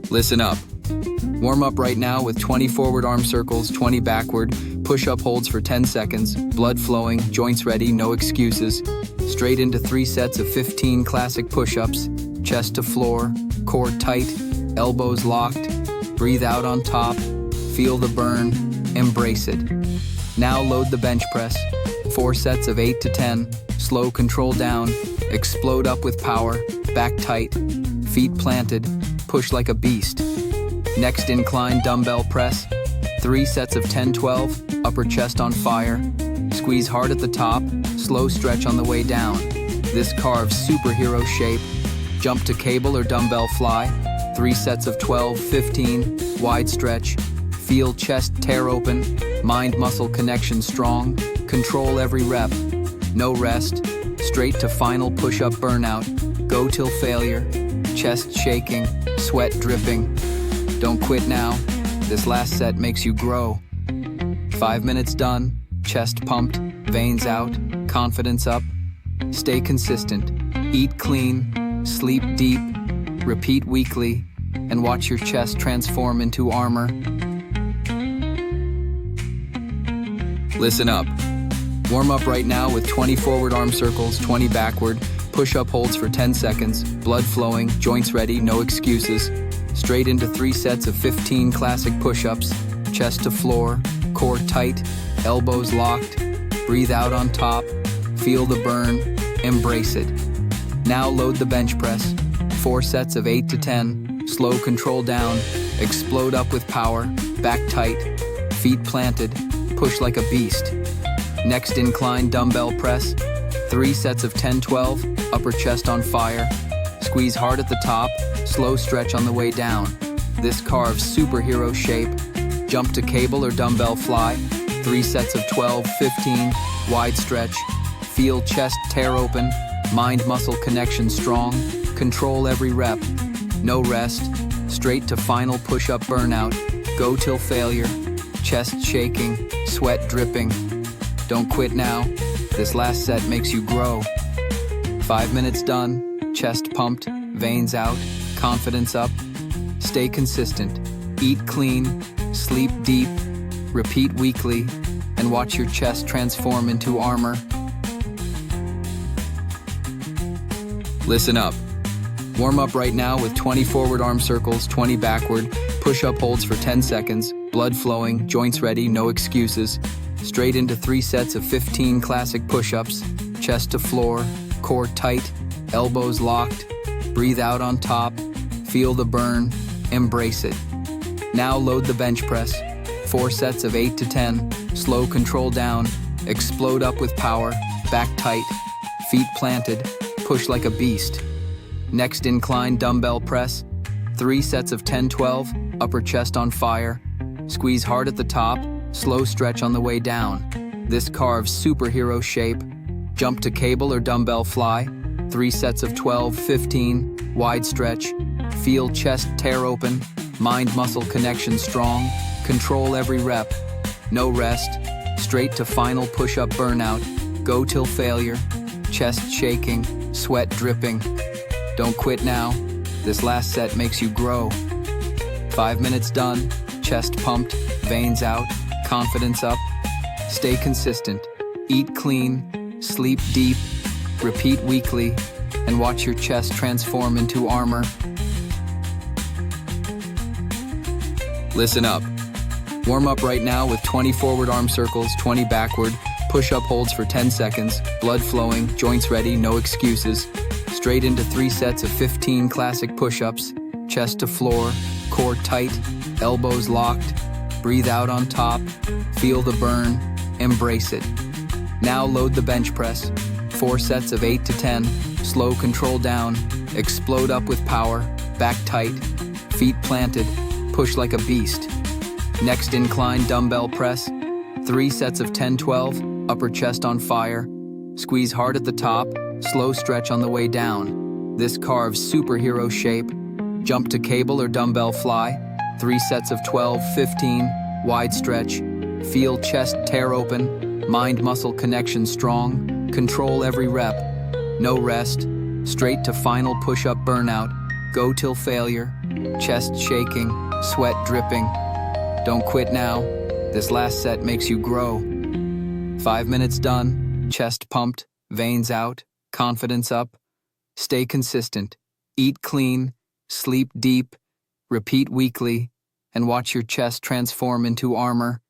Listen up. Warm up right now with 20 forward arm circles, 20 backward, push-up holds for 10 seconds, blood flowing, joints ready, no excuses. Straight into 3 sets of 15 classic push-ups, chest to floor, core tight, elbows locked. Breathe out on top, feel the burn, embrace it. Now load the bench press, 4 sets of 8 to 10, slow control down, explode up with power, back tight, feet planted, push like a beast. Next incline dumbbell press, 3 sets of 10-12, upper chest on fire. Squeeze hard at the top, slow stretch on the way down. This carves superhero shape. Jump to cable or dumbbell fly, 3 sets of 12-15, wide stretch. Feel chest tear open, mind-muscle connection strong. Control every rep, no rest. Straight to final push-up burnout. Go till failure, chest shaking, sweat dripping. Don't quit now, this last set makes you grow. 5 minutes done, chest pumped, veins out, confidence up. Stay consistent, eat clean, sleep deep, repeat weekly, and watch your chest transform into armor. Listen up. Warm up right now with 20 forward arm circles, 20 backward, push-up holds for 10 seconds, blood flowing, joints ready, no excuses. Straight into 3 sets of 15 classic push-ups, chest to floor, core tight, elbows locked. Breathe out on top, feel the burn, embrace it. Now load the bench press, 4 sets of 8 to 10, slow control down, explode up with power, back tight, feet planted, push like a beast. Next incline dumbbell press, 3 sets of 10-12, upper chest on fire. Squeeze hard at the top, slow stretch on the way down. This carves superhero shape. Jump to cable or dumbbell fly, 3 sets of 12-15, wide stretch. Feel chest tear open, mind-muscle connection strong. Control every rep, no rest. Straight to final push-up burnout. Go till failure, chest shaking, sweat dripping. Don't quit now, this last set makes you grow. 5 minutes done, chest pumped, veins out, confidence up. Stay consistent, eat clean, sleep deep, repeat weekly, and watch your chest transform into armor. Listen up. Warm up right now with 20 forward arm circles, 20 backward, push-up holds for 10 seconds, blood flowing, joints ready, no excuses. Straight into 3 sets of 15 classic push-ups, chest to floor, core tight, elbows locked. Breathe out on top, feel the burn, embrace it. Now load the bench press, 4 sets of 8 to 10, slow control down, explode up with power, back tight, feet planted, push like a beast. Next incline dumbbell press, 3 sets of 10-12, upper chest on fire. Squeeze hard at the top, slow stretch on the way down. This carves superhero shape. Jump to cable or dumbbell fly, 3 sets of 12-15, wide stretch. Feel chest tear open, mind-muscle connection strong. Control every rep, no rest. Straight to final push-up burnout. Go till failure, chest shaking, sweat dripping. Don't quit now, this last set makes you grow. 5 minutes done, chest pumped, veins out, confidence up. Stay consistent, eat clean, sleep deep, repeat weekly, and watch your chest transform into armor. Listen up. Warm up right now with 20 forward arm circles, 20 backward, push-up holds for 10 seconds, blood flowing, joints ready, no excuses. Straight into 3 sets of 15 classic push-ups, chest to floor, core tight, elbows locked. Breathe out on top, feel the burn, embrace it. Now load the bench press, 4 sets of 8 to 10, slow control down, explode up with power, back tight, feet planted, push like a beast. Next incline dumbbell press, 3 sets of 10-12, upper chest on fire. Squeeze hard at the top, slow stretch on the way down. This carves superhero shape. Jump to cable or dumbbell fly, 3 sets of 12-15, wide stretch. Feel chest tear open, mind-muscle connection strong. Control every rep, no rest. Straight to final push-up burnout. Go till failure, chest shaking, sweat dripping. Don't quit now. This last set makes you grow. 5 minutes done, chest pumped, veins out, confidence up. Stay consistent, eat clean, sleep deep, repeat weekly, and watch your chest transform into armor.